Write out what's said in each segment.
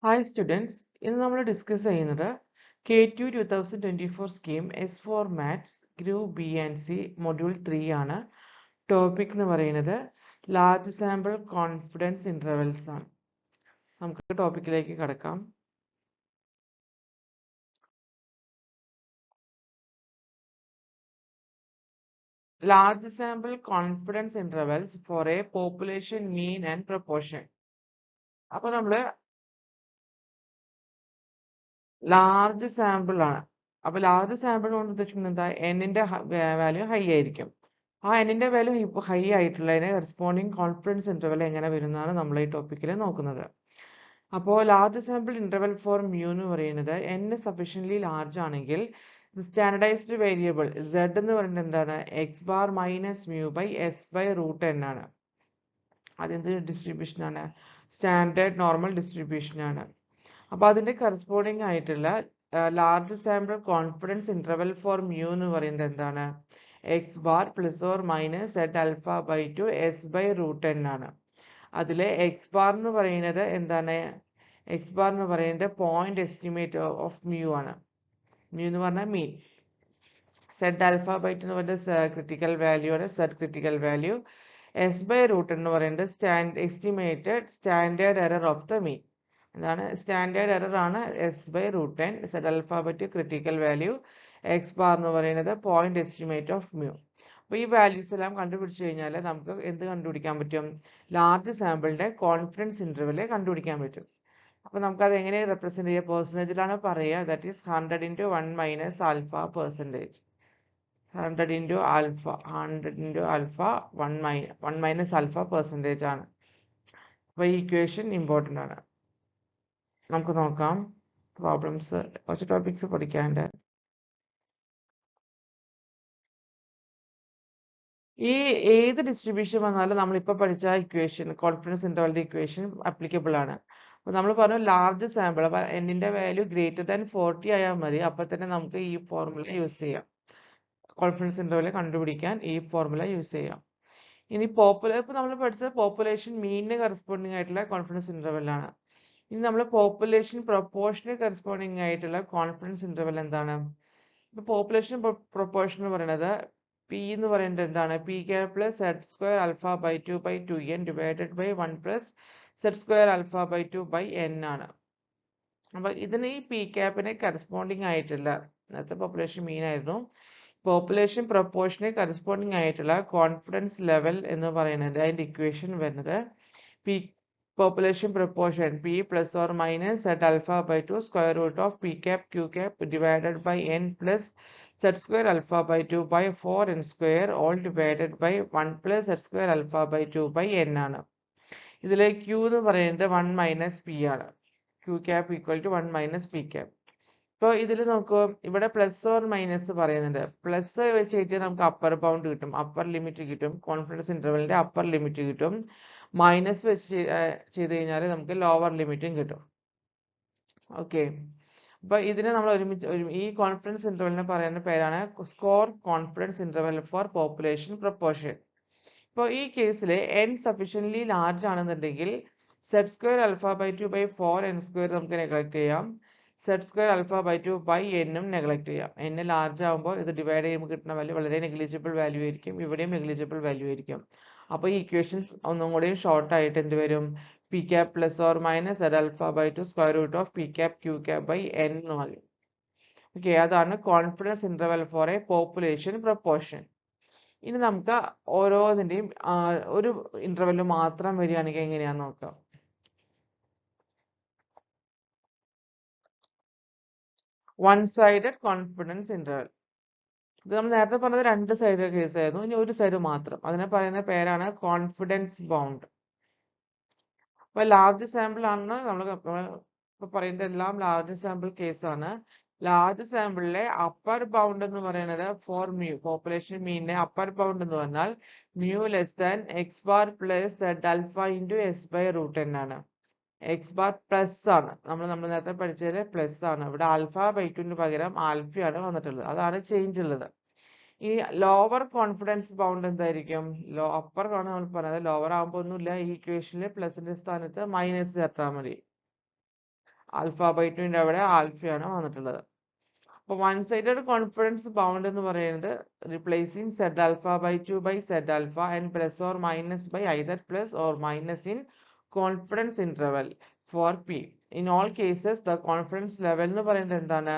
Hi students, ഇന്ന് നമ്മൾ discuss ചെയ്യുന്നത് K2 2024 scheme S4 maths group B and C module 3 ആണ്. ടോപ്പിക് എന്ന് പറയുന്നത് ലാർജ് സാമ്പിൾ കോൺഫിഡൻസ് ഇൻ്റർവെൽസ് ആണ്. നമുക്ക് ടോപ്പിക്കിലേക്ക് കടക്കാം. Large sample confidence intervals for a population mean and proportion. അപ്പോൾ നമ്മൾ ലാർജ് സാമ്പിൾ ആണ്. അപ്പോൾ ലാർജ് സാമ്പിൾ കൊണ്ട് ഉദ്ദേശിക്കുന്നത് എന്താ? എന്നിന്റെ വാല്യൂ ഹൈ ആയിരിക്കും. ആ എന്നിന്റെ വാല്യൂ ഇപ്പോൾ ഹൈ ആയിട്ടുള്ളതിന് കറസ്പോണ്ടിങ് കോൺഫിഡൻസ് ഇന്റർവെൽ എങ്ങനെ വരുന്നതാണ് നമ്മൾ ഈ ടോപ്പിക്കിൽ നോക്കുന്നത്. അപ്പോൾ large sample interval for mu എന്ന് പറയുന്നത് n സഫീഷ്യൻ്റ്ലി ലാർജ് ആണെങ്കിൽ സ്റ്റാൻഡർഡൈസ്ഡ് വേരിയബിൾ z എന്ന് പറയുന്നത് എന്താണ്? X bar minus mu by s by root n ആണ്. അതെന്ത് ഡിസ്ട്രിബ്യൂഷൻ ആണ്? സ്റ്റാൻഡേർഡ് നോർമൽ ഡിസ്ട്രിബ്യൂഷൻ ആണ്. അപ്പോൾ അതിന്റെ കറസ്പോണ്ടിങ് ആയിട്ടുള്ള large sample confidence interval for mu എന്ന് പറയുന്നത് എന്താണ്? X bar plus or minus Z alpha by two s by root n ആണ്. അതിലെ എക്സ് ബാർ എന്ന് പറയുന്നത് എന്താണ്? എക്സ് ബാർ എന്ന് പറയുന്നത് പോയിന്റ് എസ്റ്റിമേറ്റ് ഓഫ് മ്യൂ ആണ്. മ്യൂ എന്ന് പറഞ്ഞാൽ mean. Z alpha by two എന്ന് പറയുന്നത് ക്രിട്ടിക്കൽ വാല്യൂ ആണ്, Z critical value. S by root എന്ന് പറയുന്നത് estimated standard error of the mean. എന്താണ്? സ്റ്റാൻഡേർഡ് എറർ ആണ് S by root n. Z alpha by two critical value, X bar എന്ന് പറയുന്നത് point estimate of mu. അപ്പോൾ ഈ വാല്യൂസ് എല്ലാം കണ്ടുപിടിച്ച് കഴിഞ്ഞാൽ നമുക്ക് എന്ത് കണ്ടുപിടിക്കാൻ പറ്റും? ലാർജ് സാമ്പിളിന്റെ കോൺഫിഡൻസ് ഇന്റർവെൽ കണ്ടുപിടിക്കാൻ പറ്റും. അപ്പോൾ നമുക്കത് എങ്ങനെ റെപ്രസെന്റ് ചെയ്യുക? പെർസെൻറ്റേജിലാണ് പറയുക. That is 100 into 1 minus alpha percentage. 100 into alpha 1 minus alpha percentage ആണ്. അപ്പോൾ ഈ ഇക്വേഷൻ ഇമ്പോർട്ടൻ്റ് ആണ്. നമുക്ക് നോക്കാം. പ്രോബ്ലംസ് കുറച്ച് ടോപ്പിക്സ് പഠിക്കാനുണ്ട്. ഈ ഏത് ഡിസ്ട്രിബ്യൂഷൻ വന്നാലും നമ്മളിപ്പോൾ പഠിച്ച ഇക്വേഷൻ കോൺഫിഡൻസ് ഇന്റർവെലിന്റെ ഇക്വേഷൻ അപ്ലിക്കബിൾ ആണ്. അപ്പോൾ നമ്മൾ പറഞ്ഞു ലാർജ് സാമ്പിൾ, അപ്പോൾ എന്നിന്റെ വാല്യൂ ഗ്രേറ്റർ ദാൻ 40 ആയാൽ മതി. അപ്പോൾ തന്നെ നമുക്ക് ഈ ഫോർമുല യൂസ് ചെയ്യാം. കോൺഫിഡൻസ് ഇന്റർവെൽ കണ്ടുപിടിക്കാൻ ഈ ഫോർമുല യൂസ് ചെയ്യാം. ഇനി ഇപ്പോൾ നമ്മൾ പഠിച്ചത് പോപ്പുലേഷൻ മീനിന് കറസ്പോണ്ടിങ് ആയിട്ടുള്ള കോൺഫിഡൻസ് ഇന്റർവെൽ ആണ്. ഇനി നമ്മൾ പോപ്പുലേഷൻ പ്രൊപ്പോർഷന് കറസ്പോണ്ടിങ് ആയിട്ടുള്ള കോൺഫിഡൻസ് ഇന്റർവെൽ എന്താണ്? ഇപ്പോൾ പോപ്പുലേഷൻ പ്രൊപ്പോർഷൻ എന്ന് പറയുന്നത് പി എന്ന് പറയുന്നത് എന്താണ്? P k plus z square alpha by 2/2n divided by 1 plus z square alpha by 2/n ആണ്. അപ്പോൾ ഇതിന് ഈ പി ക്യാപ്പിനെ കറസ്പോണ്ടിങ് ആയിട്ടുള്ള, നേരത്തെ പോപ്പുലേഷൻ മീൻ ആയിരുന്നു, പോപ്പുലേഷൻ പ്രൊപ്പോർഷന് കറസ്പോണ്ടിങ് ആയിട്ടുള്ള കോൺഫിഡൻസ് ലെവൽ എന്ന് പറയുന്നത് അതിൻ്റെ ഇക്വേഷൻ വരുന്നത് P population proportion p plus or minus z alpha by 2 square root of p cap q cap divided by n plus z square alpha by 2 by 4n square all divided by 1 plus z square alpha by 2 by n ആണ്. ഇതിലെ q എന്ന് പറയുന്നത് 1 minus P ആണ്. q cap equal to 1 minus P cap. ഇപ്പോൾ ഇതിൽ നോക്കൂ, ഇവിടെ plus or minus പറയുന്നുണ്ട്. പ്ലസ് വെച്ച് കഴിഞ്ഞാൽ നമുക്ക് അപ്പർ ബൗണ്ട് കിട്ടും, അപ്പർ ലിമിറ്റ് കിട്ടും, കോൺഫിഡൻസ് ഇന്റർവെലിന്റെ അപ്പർ ലിമിറ്റ് കിട്ടും. മൈനസ് വെച്ച് ചെയ്ത് കഴിഞ്ഞാൽ നമുക്ക് ലോവർ ലിമിറ്റും കിട്ടും. ഓക്കെ, അപ്പോൾ ഇതിനെ നമ്മൾ ഈ കോൺഫിഡൻസ് ഇന്റർവെലിനെ പറയുന്ന പേരാണ് score confidence interval for population proportion. ഇപ്പോൾ ഈ കേസിൽ n സഫീഷ്യൻ്റ്ലി ലാർജ് ആണെന്നുണ്ടെങ്കിൽ z square alpha by 2/4n square നമുക്ക് നെഗ്ലക്ട് ചെയ്യാം. Z square alpha by 2/n neglect ചെയ്യാം. n ലാർജ് ആകുമ്പോൾ ഇത് ഡിവൈഡ് ചെയ്യുമ്പോൾ കിട്ടുന്ന വാല്യൂ വളരെ നെഗ്ലിജിബിൾ വാല്യൂ ആയിരിക്കും, ഇവിടെയും നെഗ്ലിജിബിൾ വാല്യൂ ആയിരിക്കും. അപ്പോൾ ഈ ഇക്വേഷൻസ് ഒന്നും കൂടി ഷോർട്ട് ആയിട്ട് എന്ത് വരും? P cap plus or minus Z alpha by 2 square root of p cap q cap by n എന്ന് പറയും. ഓക്കെ, അതാണ് confidence interval for a population proportion. ഇനി നമുക്ക് ഓരോന്നിന്റെയും ഒരു ഇന്റർവെൽ മാത്രം വരികയാണെങ്കിൽ എങ്ങനെയാന്ന് നോക്കാം. One sided confidence interval. ഇത് നമ്മൾ നേരത്തെ പറഞ്ഞത് രണ്ട് സൈഡ് കേസ് ആയിരുന്നു. ഇനി ഒരു സൈഡ് മാത്രം, അതിനെ പറയുന്ന പേരാണ് കോൺഫിഡൻസ് ബൗണ്ട്. അപ്പൊ ലാർജ് സാമ്പിൾ ആണ് നമ്മൾ ഇപ്പൊ പറയുന്നത് എല്ലാം ലാർജ് സാമ്പിൾ കേസാണ്. ലാർജ് സാമ്പിളിലെ അപ്പർ ബൗണ്ട് എന്ന് പറയുന്നത് ഫോർ മ്യൂ പോപ്പുലേഷൻ മീനിന്റെ അപ്പർ ബൗണ്ട് എന്ന് പറഞ്ഞാൽ mu less than x bar plus z alpha into S by root n ആണ്. എക്സ് ബാർ പ്ലസ് ആണ്, നമ്മൾ നേരത്തെ പഠിച്ചതിൽ പ്ലസ് ആണ്. ഇവിടെ ആൽഫ ബൈ 2 പകരം ആൽഫയാണ് വന്നിട്ടുള്ളത്, അതാണ് ചേഞ്ച് ഉള്ളത്. ഈ ലോവർ കോൺഫിഡൻസ് ബൗണ്ട് എന്തായിരിക്കും? അപ്പർ ആണ് നമ്മൾ പറഞ്ഞത്. ലോവർ ആകുമ്പോൾ ഒന്നുമില്ല, ഈ ഇക്വേഷനിൽ പ്ലസിന്റെ സ്ഥാനത്ത് മൈനസ് ചേർത്താൽ മതി. ആൽഫ ബൈ ടുവിൻ്റെ അവിടെ ആൽഫയാണ് വന്നിട്ടുള്ളത്. അപ്പോൾ വൺ സൈഡഡ് കോൺഫിഡൻസ് ബൗണ്ട് എന്ന് പറയുന്നത് replacing Z alpha by two by Z alpha and plus or minus by either plus or minus in confidence interval for P. In all cases the confidence level എന്ന് പറയുന്നത് എന്താണ്?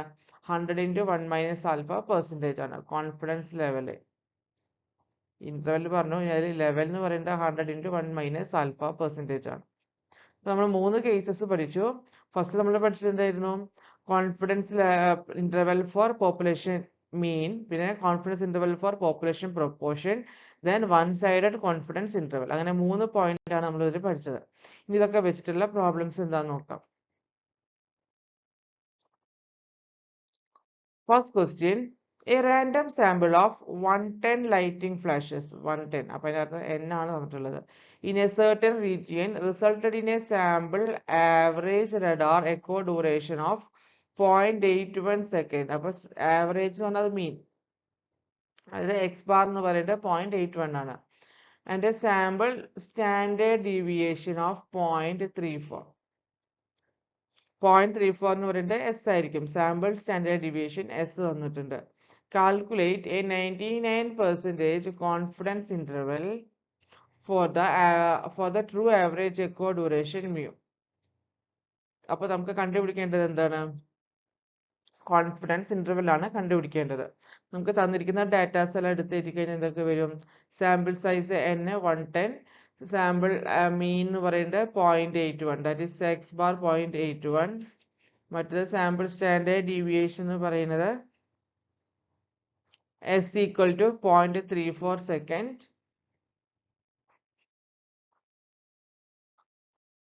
100 into 1 minus alpha percentage ആണ് confidence level. Interval പറഞ്ഞു കഴിഞ്ഞാൽ level എന്ന് പറയുന്നത് 100 into 1 minus alpha percentage ആണ്. നമ്മൾ 3 കേസസ് പഠിച്ചു. ഫസ്റ്റ് നമ്മൾ പഠിച്ചത് എന്തായിരുന്നു? കോൺഫിഡൻസ് ഇന്റർവെൽ ഫോർ പോപ്പുലേഷൻ മീൻ, പിന്നെ confidence interval for population proportion, then one sided confidence interval. അങ്ങനെ 3 പോയിന്റ് ആണ് നമ്മൾ ഇതിൽ പഠിച്ചത്. ഇനി ഇതൊക്കെ വെച്ചിട്ടുള്ള പ്രോബ്ലംസ് എന്താണെന്ന് നോക്കാം. First question, a random sample of 110 lighting flashes, 110, അപ്പോൾ അതിനകത്ത് n ആണ് തന്നിട്ടുള്ളത്, in a certain region resulted in a sample average radar echo duration of 0.81 second. അപ്പോൾ ആവറേജ് എന്ന് പറഞ്ഞാൽ മീൻ, അതായത് എക്സ് ബാർ എന്ന് പറയുന്നത് 0.81 ആണ്. And a sample standard deviation of 0.34. 0.34 എന്ന് പറയുന്നത് എസ് ആയിരിക്കും. സാമ്പിൾ സ്റ്റാൻഡേർഡ് ഡീവിയേഷൻ എസ് തന്നിട്ടുണ്ട്. Calculate a 99% confidence interval for the true average echo duration mu. അപ്പോൾ നമുക്ക് കണ്ടുപിടിക്കേണ്ടത് എന്താണ്? കോൺഫിഡൻസ് ഇന്റർവെൽ ആണ് കണ്ടുപിടിക്കേണ്ടത്. നമുക്ക് തന്നിരിക്കുന്ന ഡാറ്റാസ് എല്ലാം എടുത്തിട്ട് കഴിഞ്ഞാൽ എന്തൊക്കെ വരും? സാമ്പിൾ സൈസ് n 110, സാമ്പിൾ മീൻ എന്ന് പറയുന്നത് 0.81, ദാറ്റ് ഈസ് എക്സ് ബാർ 0.81. മറ്റേത് സാമ്പിൾ സ്റ്റാൻഡേർഡ് ഡീവിയേഷൻ എന്ന് പറയുന്നത് s equal to 0.34 second.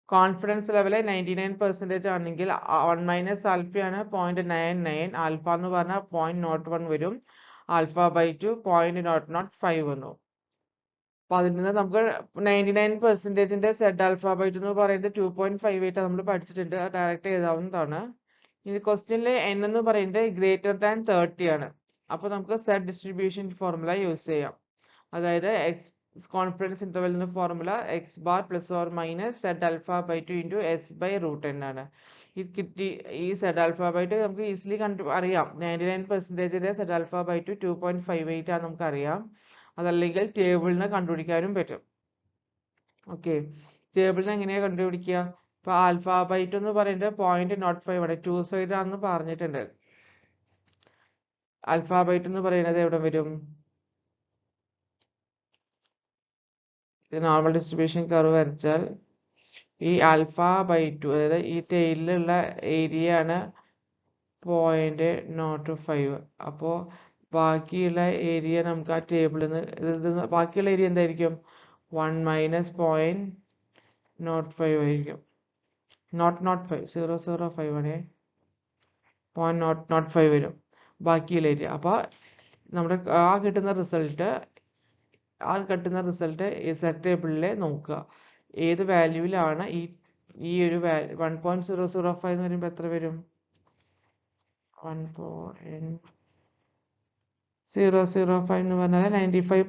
Confidence level 99% ആണെങ്കിൽ 1 മൈനസ് ആൽഫയാണ് 0.99. ആൽഫ എന്ന് പറഞ്ഞാൽ 0.01 വരും. ആൽഫ ബൈ ടു 0.005 വന്നു. അപ്പോൾ അതിൽ നിന്ന് നമുക്ക് 99%ന്റെ സെഡ് ആൽഫ ബൈ ടു എന്ന് പറയുന്നത് 2.58 നമ്മൾ പഠിച്ചിട്ടുണ്ട്, ഡയറക്റ്റ് എഴുതാവുന്നതാണ്. ഇനി ക്വസ്റ്റ്യനിൽ n എന്ന് പറയുന്നത് ഗ്രേറ്റർ ദാൻ 30 ആണ്. അപ്പോൾ നമുക്ക് സെഡ് ഡിസ്ട്രിബ്യൂഷൻ ഫോർമുല യൂസ് ചെയ്യാം. അതായത് എക്സ് കോൺഫിഡൻസ് ഇന്റർവെലിന്റെ formula X bar plus or minus Z alpha by two into S by root n ആണ്. ഇത് കിട്ടി. ഈ സെഡ് ആൽഫ ബൈ ടു നമുക്ക് ഈസിലി അറിയാം. 99%ന്റെ സെഡ് ആൽഫ ബൈ ടു 2.58 ആണ് നമുക്കറിയാം. അതല്ലെങ്കിൽ ടേബിളിന് കണ്ടുപിടിക്കാനും പറ്റും. ഓക്കെ, ടേബിളിന് എങ്ങനെയാണ് കണ്ടുപിടിക്കുക? ഇപ്പോൾ ആൽഫ ബൈ ടു എന്ന് പറയുന്നത് 0.05 ആണ്, 2 സൈഡ് ആണെന്ന് പറഞ്ഞിട്ടുണ്ട്. ആൽഫ ബൈ ടു എന്ന് പറയുന്നത് എവിടെ വരും? നോർമൽ ഡിസ്ട്രിബ്യൂഷൻ കർവ് വരച്ചാൽ ഈ ആൽഫ ബൈ ടു, അതായത് ഈ ടെയിലുള്ള ഏരിയ ആണ് 0.05. അപ്പോൾ ബാക്കിയുള്ള ഏരിയ നമുക്ക് ആ ടേബിളിൽ നിന്ന് ബാക്കിയുള്ള ഏരിയ എന്തായിരിക്കും? 1 മൈനസ് 0.05 ആയിരിക്കും. 0.05 ആണേ, 0.005 വരും ബാക്കിയുള്ള ഏരിയ. അപ്പോൾ നമ്മുടെ ആ കിട്ടുന്ന റിസൾട്ട് സെറ്റ് ടേബിളിൽ നോക്കുക ഏത് വാല്യൂവിലാണ് ഈ ഒരു 1.005 എന്ന് പറയുമ്പോൾ എത്ര വരും? 1.005 എന്ന് പറഞ്ഞാൽ 95.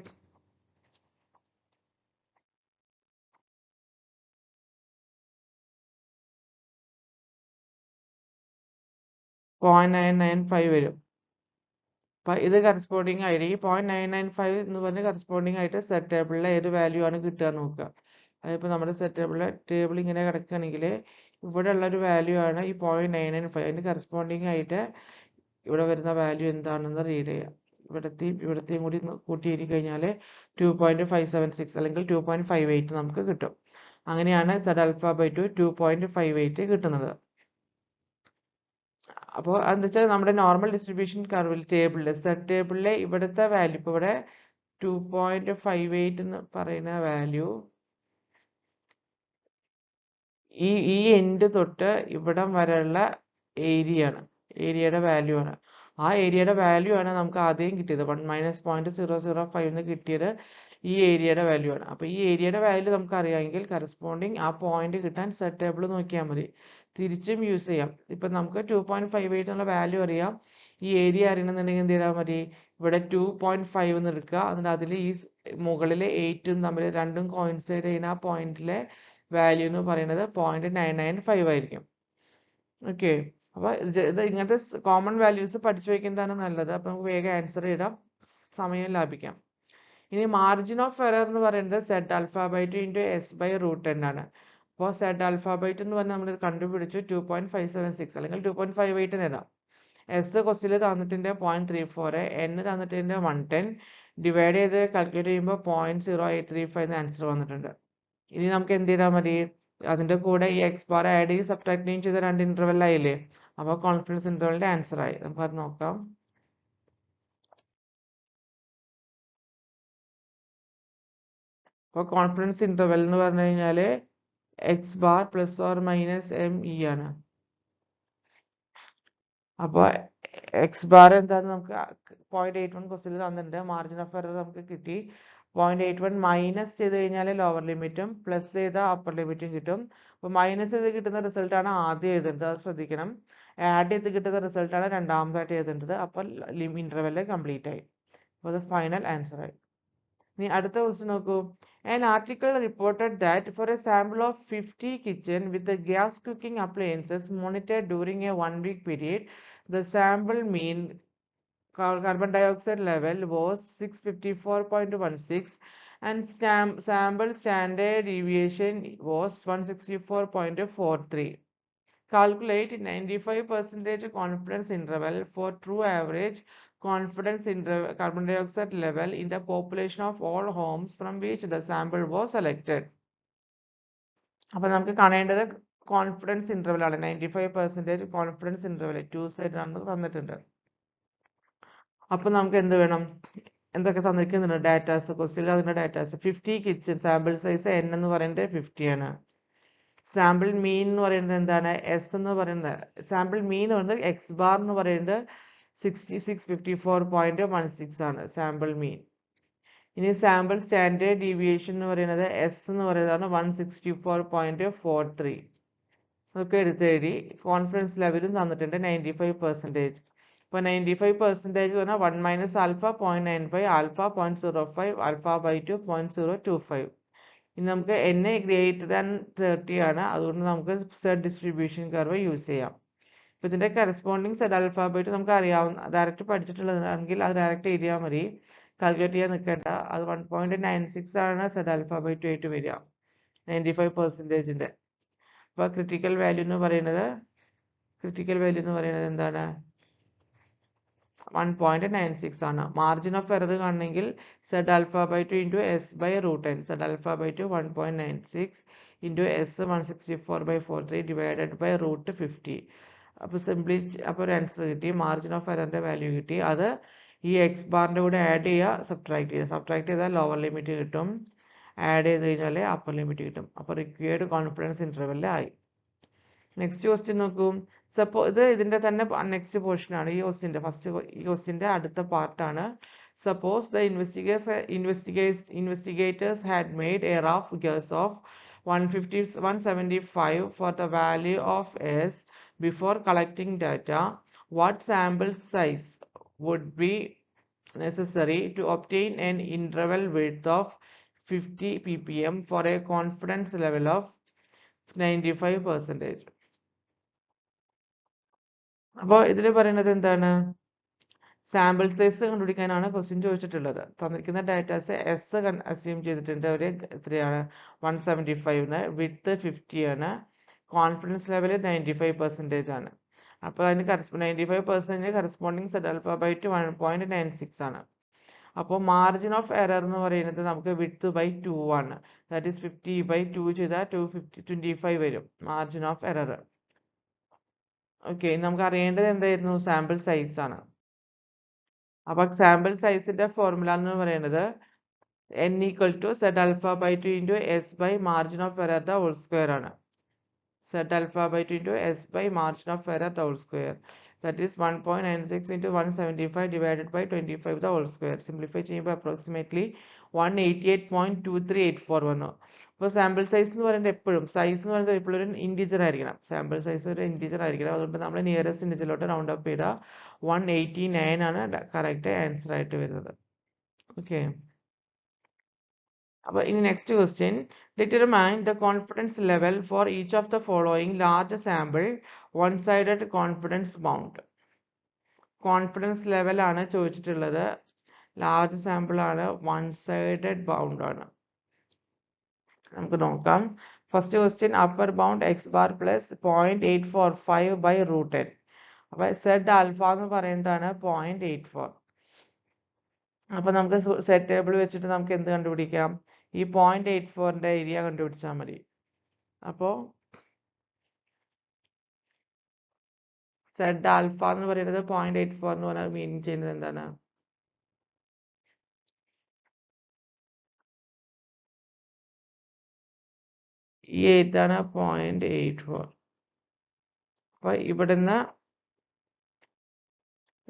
.995 വരും. അപ്പം ഇത് കറസ്പോണ്ടിങ് ആയിട്ട് ഈ 0.995 എന്ന് പറഞ്ഞ് കറസ്പോണ്ടിങ് ആയിട്ട് സെറ്റ് ടേബിളിലെ ഏത് വാല്യൂ ആണ് കിട്ടുക നോക്കുക. അതിപ്പോൾ നമ്മുടെ സെറ്റ് ടേബിൾ ഇങ്ങനെ കിടക്കുകയാണെങ്കിൽ ഇവിടെ ഉള്ള ഒരു വാല്യൂ ആണ് ഈ 0.995. അതിന് കറസ്പോണ്ടിങ് ആയിട്ട് ഇവിടെ വരുന്ന വാല്യൂ എന്താണെന്ന് റീഡ് ചെയ്യാം. ഇവിടത്തെയും കൂടി കൂട്ടിയിട്ട് കഴിഞ്ഞാൽ 2.576 അല്ലെങ്കിൽ 2.58 നമുക്ക് കിട്ടും. അങ്ങനെയാണ് സെഡ് ആൽഫ ബൈ ടു 2.58 കിട്ടുന്നത്. അപ്പോൾ എന്താ വെച്ചാൽ നമ്മുടെ നോർമൽ ഡിസ്ട്രിബ്യൂഷൻ കർവിൽ സെറ്റ് ടേബിളിലെ ഇവിടുത്തെ വാല്യൂ, ഇപ്പോൾ ഇവിടെ 2.58 എന്ന് പറയുന്ന വാല്യൂ ഈ എൻഡ് തൊട്ട് ഇവിടം വരെയുള്ള ഏരിയയുടെ വാല്യൂ ആണ്. ആ ഏരിയയുടെ വാല്യൂ ആണ് നമുക്ക് ആദ്യം കിട്ടിയത്. 1 മൈനസ് 0.005 എന്ന് കിട്ടിയത് ഈ ഏരിയയുടെ വാല്യൂ ആണ്. അപ്പോൾ ഈ ഏരിയയുടെ വാല്യൂ നമുക്ക് അറിയാമെങ്കിൽ കറസ്പോണ്ടിങ് ആ പോയിന്റ് കിട്ടാൻ സെറ്റ് ടേബിൾ നോക്കിയാൽ മതി. തിരിച്ചും യൂസ് ചെയ്യാം. ഇപ്പം നമുക്ക് 2.58 എന്നുള്ള വാല്യൂ അറിയാം. ഈ ഏരിയ അറിയണമെന്നുണ്ടെങ്കിൽ എന്ത് ചെയ്താൽ മതി? ഇവിടെ 2.5 എന്ന് എടുക്കുക. എന്നിട്ട് അതിൽ ഈ മുകളിലെ 8ഉം തമ്മിൽ രണ്ടും കോയിൻസൈഡ് ചെയ്യുന്ന ആ പോയിന്റിലെ വാല്യൂ എന്ന് പറയുന്നത് 0.995 ആയിരിക്കും. ഓക്കെ. അപ്പോൾ ഇത് ഇങ്ങനത്തെ കോമൺ വാല്യൂസ് പഠിച്ചു വയ്ക്കുന്നതാണ് നല്ലത്. അപ്പോൾ നമുക്ക് വേഗം ആൻസർ ചെയ്താൽ സമയം ലാഭിക്കാം. ഇനി മാർജിൻ ഓഫ് എറർ എന്ന് പറയുന്നത് z alpha by 2 into S by root n ആണ്. അപ്പോൾ സെഡ് ആൽഫ ബൈ 2 എന്ന് പറഞ്ഞാൽ നമ്മൾ കണ്ടുപിടിച്ചു 2.576 അല്ലെങ്കിൽ 2.58 എഴുതാം. എസ് ക്വസ്റ്റിൽ തന്നിട്ടുണ്ട് 0.34, എൻ തന്നിട്ടുണ്ട് 110, ഡിവൈഡ് ചെയ്ത് കാൽക്കുലേറ്റ് ചെയ്യുമ്പോൾ 0.0835 എന്ന് ആൻസർ വന്നിട്ടുണ്ട്. ഇനി നമുക്ക് എന്ത് ചെയ്താൽ മതി, അതിൻ്റെ കൂടെ ഈ എക്സ് ബാർ ആഡ് ചെയ്ത് സബ്ട്രാക്ട് ചെയ്ത രണ്ട് ഇന്റർവെൽ ആയില്ലേ, അപ്പോൾ കോൺഫിഡൻസ് ഇന്റർവെലിന്റെ ആൻസർ ആയി. നമുക്കത് നോക്കാം. അപ്പോൾ കോൺഫിഡൻസ് ഇന്റർവെൽ എന്ന് പറഞ്ഞു കഴിഞ്ഞാൽ X bar plus or minus M E ആണ്. അപ്പോൾ എക്സ് ബാർ എന്താണെന്ന് നമുക്ക് 0.81 ക്വസ്റ്റിൽ തന്നിട്ടുണ്ട്. മാർജിൻ ഓഫ് എറർ നമുക്ക് കിട്ടി. 0.81 മൈനസ് ചെയ്ത് കഴിഞ്ഞാൽ ലോവർ ലിമിറ്റും പ്ലസ് ചെയ്താൽ അപ്പർ ലിമിറ്റും കിട്ടും. അപ്പോൾ മൈനസ് ചെയ്ത് കിട്ടുന്ന റിസൾട്ടാണ് ആദ്യം എഴുതേണ്ടത്, അത് ശ്രദ്ധിക്കണം. ആഡ് ചെയ്ത് കിട്ടുന്ന റിസൾട്ടാണ് രണ്ടാമതായിട്ട് എഴുതേണ്ടത്. അപ്പോൾ ഇന്റർവെൽ കംപ്ലീറ്റ് ആയി. അപ്പോൾ അത് ഫൈനൽ ആൻസർ ആയി. ഇനി അടുത്ത ക്വസ്റ്റ്യൻ നോക്കൂ. An article reported that for a sample of 50 kitchen with the gas cooking appliances monitored during a 1-week period, the sample mean carbon dioxide level was 654.16 and sample standard deviation was 164.43. Calculate 95% confidence interval for true average confidence carbon dioxide level in the population of all homes from which the sample was selected. അപ്പോൾ നമുക്ക് കാണേണ്ടത് confidence interval ആണ്. 95% confidence interval 2 side ആണ് തന്നിട്ടുണ്ട്. അപ്പോൾ നമുക്ക് എന്ത് വേണം, എന്തൊക്കെ തന്നിരിക്കുന്നുണ്ട് ഡാറ്റാസ്, ക്വസ്റ്റ്യനിൽ അതിൻ്റെ datas. 50 kitchen, sample size n എന്ന് പറയുന്നത് 50 ആണ്. സാമ്പിൾ മീൻ എന്ന് പറയുന്നത് എന്താണ്, എസ് എന്ന് പറയുന്നത്. സാമ്പിൾ മീൻ എന്ന് പറയുന്നത് എക്സ് ബാർ എന്ന് പറയുന്നത് 6654.16 ആണ് സാമ്പിൾ മീൻ. ഇനി സാമ്പിൾ സ്റ്റാൻഡേർഡ് ഡീവിയേഷൻ എന്ന് പറയുന്നത് എസ് എന്ന് പറയുന്നതാണ് 164.43. ഒക്കെ എടുത്തെഴുതി. കോൺഫിഡൻസ് ലെവലും തന്നിട്ടുണ്ട് 95%. ഇപ്പോൾ 95% എന്ന് പറഞ്ഞാൽ 1 minus alpha 0.95, alpha 0.05, alpha by 2 0.025. ഇനി നമുക്ക് n ഗ്രേറ്റർ ദാൻ 30 ആണ്, അതുകൊണ്ട് നമുക്ക് സെഡ് ഡിസ്ട്രിബ്യൂഷൻ കർവ് യൂസ് ചെയ്യാം. അപ്പോൾ ഇതിൻ്റെ കറസ്പോണ്ടിങ് സെഡ് ആൽഫാബൈറ്റ് നമുക്ക് അറിയാവുന്ന ഡയറക്റ്റ് പഠിച്ചിട്ടുള്ളതാണെങ്കിൽ അത് ഡയറക്റ്റ് എഴുതിയാൽ മതി, കാൽക്കുലേറ്റ് ചെയ്യാൻ നിൽക്കേണ്ട. അത് 1.96 ആണ് സെഡ് ആൽഫാബൈറ്റ് ആയിട്ട് വരിക 95%. അപ്പോൾ ക്രിട്ടിക്കൽ വാല്യൂ എന്ന് പറയുന്നത് എന്താണ്, 1.96 ആണ്. മാർജിൻ ഓഫ് എറർ കാണണമെങ്കിൽ Z alpha by two into S by root N, Z alpha by two 1.96 into S 164/43 divided by root 50. അപ്പോൾ സിംപ്ലി അപ്പോൾ ഒരു ആൻസർ കിട്ടി. മാർജിൻ ഓഫ് എററിൻ്റെ വാല്യൂ കിട്ടി. അത് ഈ എക്സ് ബാറിൻ്റെ കൂടെ ആഡ് ചെയ്യുക, സബ്ട്രാക്ട് ചെയ്താൽ ലോവർ ലിമിറ്റ് കിട്ടും, ആഡ് ചെയ്ത് കഴിഞ്ഞാൽ അപ്പർ ലിമിറ്റ് കിട്ടും. അപ്പോൾ റിക്വയർഡ് കോൺഫിഡൻസ് ഇന്റർവെൽ ആയി. നെക്സ്റ്റ് ക്വസ്റ്റ്യൻ നോക്കൂ. ഇതിന്റെ തന്നെ നെക്സ്റ്റ് പോർഷൻ ആണ് ഈ ക്വസ്റ്റ്യന്റെ അടുത്ത പാർട്ടാണ്. Suppose the investigators had made A rough guess of 175 for the value of S before collecting data. What sample size would be necessary to obtain an interval width of 50 ppm for a confidence level of 95%? അപ്പോൾ ഇതിൽ പറയുന്നത് എന്താണ്, sample size കണ്ടുപിടിക്കാനാണ് question ചോദിച്ചിട്ടുള്ളത്. തന്നിരിക്കുന്ന datas S assume ചെയ്തിട്ടുണ്ട്. അവർ എത്രയാണ്, 175, width 50 ആണ്, confidence level 95% ആണ്. അപ്പോൾ അതിന് 95% കറസ്പോണ്ടിങ് സെഡ് ആൽഫാബൈറ്റ് 1.96 ആണ്. അപ്പോൾ മാർജിൻ ഓഫ് എറർ എന്ന് പറയുന്നത് നമുക്ക് വിഡ്ത്ത് ബൈ 2 ആണ്. ദാറ്റ് ഈസ് 50/2 ചെയ്താൽ 25 വരും മാർജിൻ ഓഫ് എറർ. ഓക്കെ, നമുക്ക് അറിയേണ്ടത് എന്തായിരുന്നു, സാമ്പിൾ സൈസ് ആണ്. അപ്പോൾ സാമ്പിൾ സൈസിന്റെ ഫോർമുല എന്ന് പറയുന്നത് n = Z alpha by two into S by margin of error the whole square ആണ്. Z alpha by two into S by margin of error the whole square, that is 1.96 into 175 divided by 25 the whole square. Simplify ചെയ്യുമ്പോൾ approximately 188.2384 വന്നു. അപ്പോൾ sample size എന്ന് പറയുന്നത് എപ്പോഴും ഒരു integer ആയിരിക്കണം. Sample size ഒരു ഇൻറ്റിജർ ആയിരിക്കണം. അതുകൊണ്ട് നമ്മൾ നിയറസ്റ്റ് ഇൻറ്റിജറിലോട്ട് റൗണ്ട് അപ്പ് ചെയ്താൽ 189 ആണ് കറക്റ്റ് ആൻസർ ആയിട്ട് വരുന്നത്. ഓക്കെ, അപ്പോൾ ഇനി next question, determine the confidence level for each of the following large sample one sided confidence bound. Confidence ലെവലാണ് ചോദിച്ചിട്ടുള്ളത്, ലാർജ് സാമ്പിൾ ആണ്, വൺ സൈഡഡ് ബൗണ്ട് ആണ്. നമുക്ക് നോക്കാം. First question, upper bound x bar plus 0.845 by root n. അപ്പോൾ z alpha എന്ന് പറയുന്നതാണ് 0.84. അപ്പോൾ നമുക്ക് സെറ്റ് ടേബിൾ വെച്ചിട്ട് നമുക്ക് എന്ത് കണ്ടുപിടിക്കാം? ഈ 0.84ന്റെ ഏരിയ കണ്ടുപിടിച്ചാൽ മതി. അപ്പോൾ സെഡ് ആൽഫ എന്ന് പറയുന്നത് 0.84 എന്ന് പറഞ്ഞാൽ മീനിങ് ചെയ്യുന്നത് എന്താണ്? ഈ 8 ആണ് 0.84. അപ്പോൾ ഇവിടുന്ന്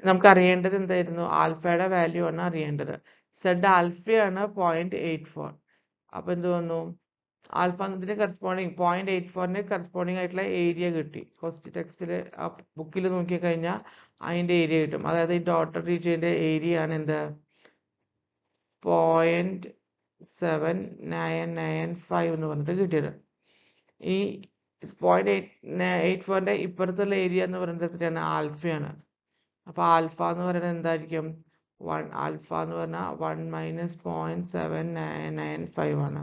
നമുക്ക് അറിയേണ്ടത് എന്തായിരുന്നു? ആൽഫയുടെ വാല്യൂ ആണ് അറിയേണ്ടത്. സെഡ് ആൽഫയാണ് 0.84. അപ്പോൾ എന്ത് വന്നു? ആൽഫ എന്നതിന് കറസ്പോണ്ടിങ് 0.84ന് കറസ്പോണ്ടിങ് ആയിട്ടുള്ള ഏരിയ കിട്ടി. ക്വസ്റ്റ്യൻ ടെക്സ്റ്റിൽ ബുക്കിൽ നോക്കിക്കഴിഞ്ഞാൽ അതിൻ്റെ ഏരിയ കിട്ടും. അതായത് ഈ ഡോട്ടർ റീജിയൻ്റെ ഏരിയ ആണ് എന്ത്? 0.7995 എന്ന് പറഞ്ഞിട്ട് കിട്ടിയത്. ഈ 0.84ന്റെ ഇപ്പുറത്തുള്ള ഏരിയ എന്ന് പറയുന്നത് എത്രയാണ്? ആൽഫയാണ്. അപ്പോൾ ആൽഫ എന്ന് പറയുന്നത് എന്തായിരിക്കും? ആൽഫ എന്ന് പറഞ്ഞാൽ 1 മൈനസ് 0.7995 ആണ്.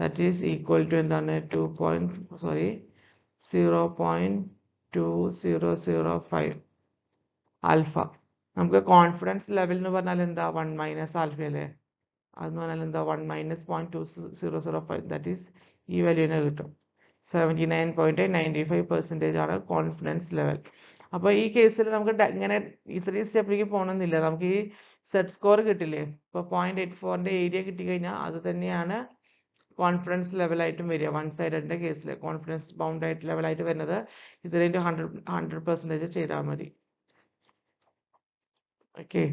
ദാറ്റ് ഈസ് ഈക്വൽ ടു എന്താണ്? 0.2005 ആൽഫ. നമുക്ക് കോൺഫിഡൻസ് ലെവൽ എന്ന് പറഞ്ഞാൽ എന്താ? 1 മൈനസ് ആൽഫ അല്ലേ? അതെന്ന് പറഞ്ഞാൽ എന്താ? 1 മൈനസ് 0.2005. ദാറ്റ് ഈസ് ഈ വാല്യൂവിനെ കിട്ടും. 79.95% ആണ് കോൺഫിഡൻസ് ലെവൽ. അപ്പോൾ ഈ കേസിൽ നമുക്ക് ഇങ്ങനെ ഇത്രയും സ്റ്റെപ്പിലേക്ക് പോകണമെന്നില്ല. നമുക്ക് ഈ സെറ്റ് സ്കോർ കിട്ടില്ലേ? ഇപ്പോൾ 0.84ന്റെ ഏരിയ കിട്ടിക്കഴിഞ്ഞാൽ അത് തന്നെയാണ് കോൺഫിഡൻസ് ലെവലായിട്ടും വരിക. വൺ സൈഡിൻ്റെ കേസിൽ കോൺഫിഡൻസ് ബൗണ്ട് ആയിട്ട് ലെവലായിട്ട് വരുന്നത്. ഇതിൻ്റെ 100% ചെയ്താൽ മതി. ഓക്കെ.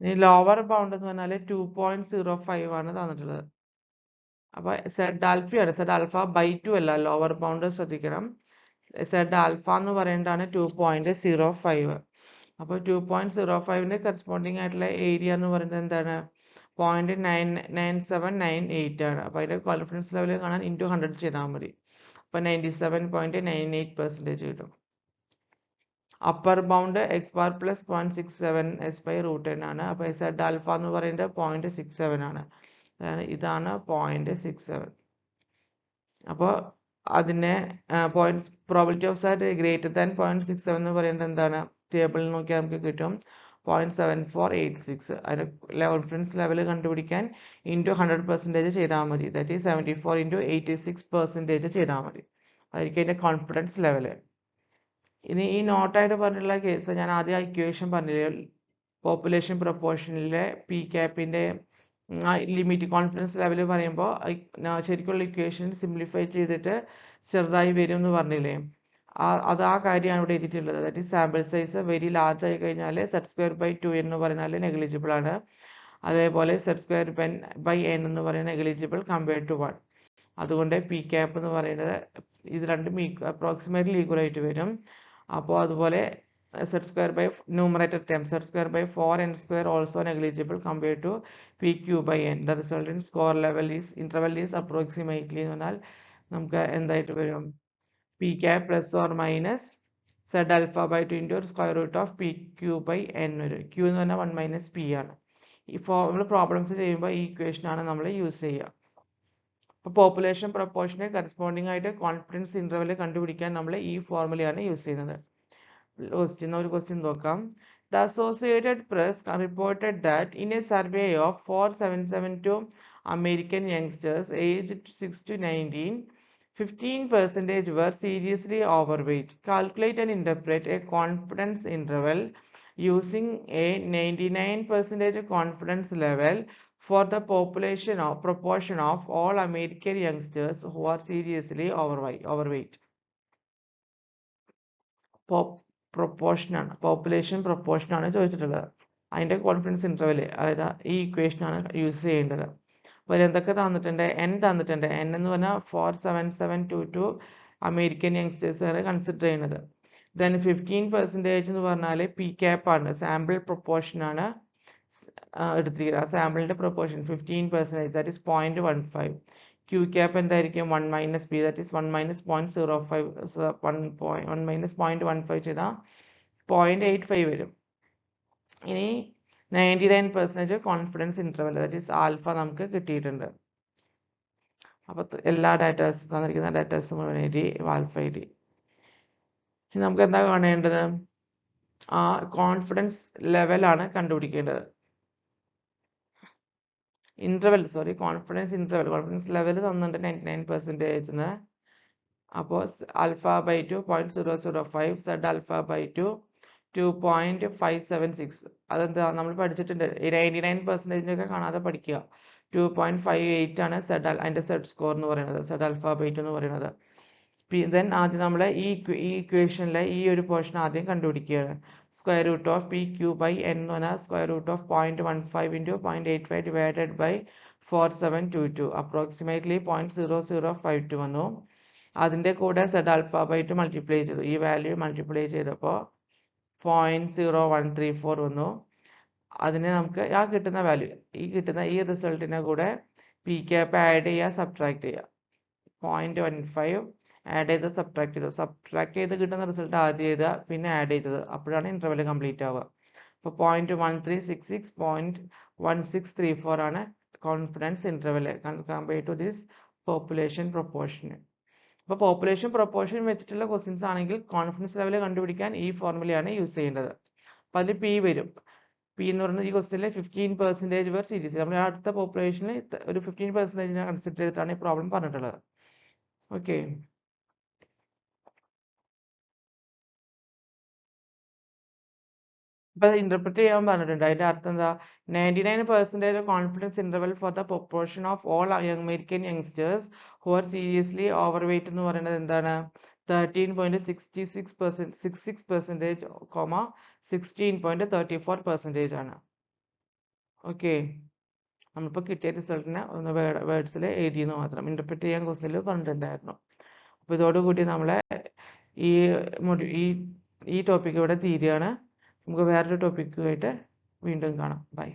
ഇനി ലോവർ ബൗണ്ട് എന്ന് പറഞ്ഞാൽ 2.05 ആണ് തന്നിട്ടുള്ളത്. അപ്പോൾ സെഡ് ആൽഫയാണ്. സെഡ് ആൽഫ ബൈ 2 അല്ല, ലോവർ ബൗണ്ട് ശ്രദ്ധിക്കണം. സെഡ് ആൽഫ എന്ന് പറയുന്നതാണ് 2.05. അപ്പോൾ 2.05ന്റെ കറസ്പോണ്ടിങ് ആയിട്ടുള്ള ഏരിയ എന്ന് പറയുന്നത് എന്താണ്? 0.9798 ആണ്. അപ്പോൾ അതിൻ്റെ കോൺഫിഡൻസ് ലെവൽ കാണാൻ ഇൻറ്റു 100 ചെയ്താൽ മതി. അപ്പോൾ 97.98% കിട്ടും. Upper bound x bar plus 0.67 s by root n ആണ്. അപ്പോൾ സെഡ് ആൽഫ എന്ന് പറയുന്നത് 0.67 ആണ്. ഇതാണ് 0.67. അപ്പോൾ അതിനെ probability of SAT greater than 0.67 എന്ന് പറയുന്നത് എന്താണ്? ടേബിളിൽ നോക്കിയാൽ നമുക്ക് കിട്ടും 0.7486. അതിന് കോൺഫിഡൻസ് ലെവൽ കണ്ടുപിടിക്കാൻ ഇൻറ്റു 100% ചെയ്താൽ മതി. ദാറ്റ് ഈസ് 74 ഇൻറ്റു 86% ചെയ്താൽ മതി. അതായിരിക്കും അതിൻ്റെ കോൺഫിഡൻസ് ലെവൽ. ഇനി ഈ നോട്ടായിട്ട് പറഞ്ഞിട്ടുള്ള കേസ് ഞാൻ ആദ്യം ഇക്വേഷൻ പറഞ്ഞില്ലേ, പോപ്പുലേഷൻ പ്രൊപ്പോർഷനിലെ പി ക്യാപ്പിൻ്റെ ലിമിറ്റ് കോൺഫിഡൻസ് ലെവൽ പറയുമ്പോൾ ശരിക്കുള്ള ഇക്വേഷൻ സിംപ്ലിഫൈ ചെയ്തിട്ട് ചെറുതായി വരും എന്ന് പറഞ്ഞില്ലേ? അത് ആ കാര്യമാണ് ഇവിടെ എഴുതിയിട്ടുള്ളത്. That is sample size very large ആയി കഴിഞ്ഞാൽ സെറ്റ് സ്ക്വയർ ബൈ 2 എന്ന് പറഞ്ഞാൽ നെഗ്ലിജിബിൾ ആണ്. അതേപോലെ സെറ്റ് സ്ക്വയർ ബൈ n എന്ന് പറയുന്നത് നെഗ്ലിജിബിൾ കമ്പയർഡ് ടു 1. അതുകൊണ്ട് പി ക്യാപ്പ് എന്ന് പറയുന്നത് ഇത് രണ്ടും അപ്രോക്സിമേറ്റ്ലി ഈക്വൽ ആയിട്ട് വരും. അപ്പോൾ അതുപോലെ z square by numerator term z square by 4n square also negligible compared to p Q by n. The result in score level is interval is approximately എന്ന് പറഞ്ഞാൽ നമുക്ക് എന്തായിട്ട് വരും? P cap plus or minus Z alpha by 2 into square root of P Q by n വരും. Q എന്ന് പറഞ്ഞാൽ 1 minus P ആണ്. നമ്മൾ പ്രോബ്ലംസ് ചെയ്യുമ്പോൾ ഈ ഇക്വേഷനാണ് നമ്മൾ യൂസ് ചെയ്യുക. അപ്പോൾ പോപ്പുലേഷൻ പ്രൊപ്പോർഷനെ കറസ്പോണ്ടിങ് ആയിട്ട് കോൺഫിഡൻസ് ഇൻ്റർവെൽ കണ്ടുപിടിക്കാൻ നമ്മൾ ഈ ഫോർമുലയാണ് യൂസ് ചെയ്യുന്നത്. ഒരു ക്വസ്റ്റ്യൻ നോക്കാം. The Associated Press reported that in a survey of 4,772 American youngsters aged 6 to 19, 15% were seriously overweight. Calculate and interpret a confidence interval using a 99% confidence level for the proportion of all American youngsters who are seriously overweight. Population proportion ആണ് ചോദിച്ചിട്ടുള്ളത്. അതിൻ്റെ confidence interval അതായത് ഈ ഇക്വേഷനാണ് use ചെയ്യേണ്ടത്. അപ്പോൾ എന്തൊക്കെ തന്നിട്ടുണ്ട്? n തന്നിട്ടുണ്ട്. n എന്ന് പറഞ്ഞാൽ 47722 അമേരിക്കൻ യങ്സ്റ്റേഴ്സാണ് കൺസിഡർ ചെയ്യുന്നത്. ദെൻ 15% എന്ന് പറഞ്ഞാൽ പി ക്യാപ്പ് ആണ്, സാമ്പിൾ പ്രൊപ്പോർഷൻ ആണ് എടുത്തിരിക്കുന്നത്. ആ സാമ്പിളിന്റെ proportion 15%, that is 0.15. Q cap എന്തായിരിക്കും 1 minus B, that is 1 minus 0.05, 1 minus 0.15 ചെയ്താൽ 0.85 വരും. ഇനി 99% confidence interval, that is alpha നമുക്ക് കിട്ടിയിട്ടുണ്ട്. അപ്പോൾ എല്ലാ ഡാറ്റാസ് തന്നിരിക്കുന്ന ഡാറ്റാസ് മുഴുവൻ എഴുതി ആൽഫ എഴുതി. ഇനി നമുക്ക് എന്താ കാണേണ്ടത്? ആ കോൺഫിഡൻസ് ലെവലാണ് കണ്ടുപിടിക്കേണ്ടത്. കോൺഫിഡൻസ് ലെവൽ തന്നിട്ടുണ്ട് 99%. അപ്പോൾ alpha by 2 0.005, z alpha by 2 2.576. അതെന്താ നമ്മൾ പഠിച്ചിട്ടുണ്ട്, 99% ഒക്കെ കാണാതെ പഠിക്കുക. 2.58 ആണ് അതിന്റെ സെഡ് സ്കോർ എന്ന് പറയുന്നത്, സെഡ് ആൽഫ ബൈ 2 എന്ന് പറയുന്നത്. ദെൻ ആദ്യം നമ്മൾ ഈ ഇക്വേഷനിലെ ഈ ഒരു പോർഷൻ ആദ്യം കണ്ടുപിടിക്കുകയാണ്. Square root of P Q by N എന്ന് പറഞ്ഞാൽ square root of 0.15 into 0.85 divided by 4722, approximately 0.0052 വന്നു. അതിൻ്റെ കൂടെ സെഡ് ആൽഫ ബൈ 2 മൾട്ടിപ്ലൈ ചെയ്തു. ഈ വാല്യൂ മൾട്ടിപ്ലൈ ചെയ്തപ്പോൾ 0.0134 വന്നു. അതിനെ നമുക്ക് ആ കിട്ടുന്ന വാല്യൂ, ഈ റിസൾട്ടിനെ കൂടെ പി ക്യാപ്പ് ആഡ് ചെയ്യുക, സബ്ട്രാക്ട് ചെയ്യുക. 0.15 ആഡ് ചെയ്ത് സബ്ട്രാക്ട് ചെയ്ത് കിട്ടുന്ന റിസൾട്ട് ആദ്യം ചെയ്തുക, പിന്നെ ആഡ് ചെയ്തത്, അപ്പോഴാണ് ഇന്റർവെൽ കംപ്ലീറ്റ് ആവുക. അപ്പോൾ 0.1366, 0.1634 ആണ് confidence interval compare to this population proportion. അപ്പോൾ പോപ്പുലേഷൻ പ്രൊപ്പോർഷൻ വെച്ചിട്ടുള്ള ക്വസ്റ്റ്യൻസ് ആണെങ്കിൽ കോൺഫിഡൻസ് ലെവൽ കണ്ടുപിടിക്കാൻ ഈ ഫോർമുലയാണ് യൂസ് ചെയ്യേണ്ടത്. അപ്പോൾ അതിൽ പി വരും. പി എന്ന് പറയുന്നത് ഈ ക്വസ്റ്റ്യനിൽ 15% പെർ സീരീസ്. നമ്മൾ അടുത്ത പോപ്പുലേഷനിൽ ഒരു 15% കൺസിഡർ ചെയ്തിട്ടാണ് ഈ പ്രോബ്ലം പറഞ്ഞിട്ടുള്ളത്. ഓക്കെ, ഇപ്പൊ ഇന്റർപ്രറ്റ് ചെയ്യാൻ പറഞ്ഞിട്ടുണ്ട്. അതിന്റെ അർത്ഥം എന്താ? 99% confidence interval for the proportion of all American youngsters who are seriously over weight എന്ന് പറയുന്നത് എന്താണ്? 13.66%, 16.34% ആണ്. ഓക്കെ, നമ്മളിപ്പോൾ കിട്ടിയ റിസൾട്ടിനെ ഒന്ന് വേർഡ്സിൽ എഴുതിയെന്ന് മാത്രം, ഇന്റർപ്രറ്റ് ചെയ്യാൻ ക്വസ്റ്റ്യനിൽ പറഞ്ഞിട്ടുണ്ടായിരുന്നു. അപ്പോൾ ഇതോടുകൂടി നമ്മളെ ഈ ടോപ്പിക് ഇവിടെ തീരുകയാണ്. നമുക്ക് വേറൊരു ടോപ്പിക്കുമായിട്ട് വീണ്ടും കാണാം. ബൈ.